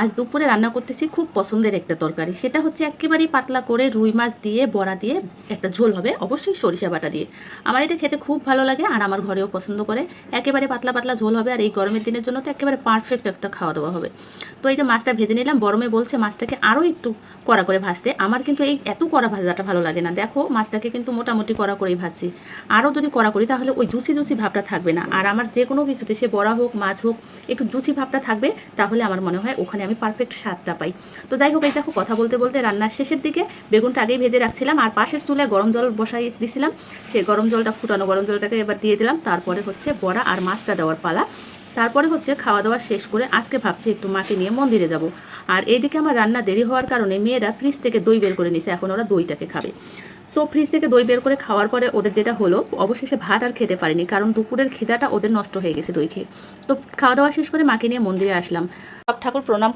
আজ দুপুরে রান্না করতেছি খুব পছন্দের একটা তরকারি, সেটা হচ্ছে একেবারেই পাতলা করে রুই মাছ দিয়ে বড়া দিয়ে একটা ঝোল হবে, অবশ্যই সরিষা বাটা দিয়ে। আমার এটা খেতে খুব ভালো লাগে আর আমার ঘরেও পছন্দ করে। একেবারে পাতলা পাতলা ঝোল হবে আর এই গরমের দিনের জন্য তো একেবারে পারফেক্ট একটা খাওয়া দাওয়া হবে। তো এই যে মাছটা ভেজে নিলাম, বরমে বলছে মাছটাকে আরও একটু কড়া করে ভাজতে। আমার কিন্তু এই এত কড়া ভাজাটা ভালো লাগে না। দেখো মাছটাকে কিন্তু মোটামুটি কড়া করেই ভাজছি। আরও যদি কড়া করি তাহলে ওই জুসি জুসি ভাবটা থাকবে না। আর আমার যে কোনো কিছুতে, সে বড়া হোক মাছ হোক, একটু জুসি ভাবটা থাকবে, তাহলে আমার মনে হয় ওখানে আমি পারফেক্ট স্বাদটা পাই। তো যাই হোক, এই দেখো কথা বলতে বলতে রান্নার শেষের দিকে বেগুনটা আগেই ভেজে রাখছিলাম আর পাশের চুলায় গরম জল বসাই দিছিলাম। সেই গরম জলটা, ফুটানো গরম জলটাকে এবার দিয়ে দিলাম। তারপরে হচ্ছে বড়া আর মাছটা দেওয়ার পালা। তারপরে হচ্ছে খাওয়া দাওয়া শেষ করে আজকে ভাবছি একটু মাকে নিয়ে মন্দিরে যাব। আর এইদিকে আমার রান্না দেরি হওয়ার কারণে মেয়েরা ফ্রিজ থেকে দই বের করে নিছে, এখন ওরা দইটাকে খাবে। তো ফ্রিজ থেকে দই বের করে খাওয়ার পরে ওদের যেটা হলো, অবশেষে ভাত আর খেতে পারিনি, কারণ দুপুরের খিদাটা ওদের নষ্ট হয়ে গেছে দই খেয়ে। তো খাওয়া দাওয়া শেষ করে মাকে নিয়ে মন্দিরে আসলাম। সব ঠাকুর প্রণাম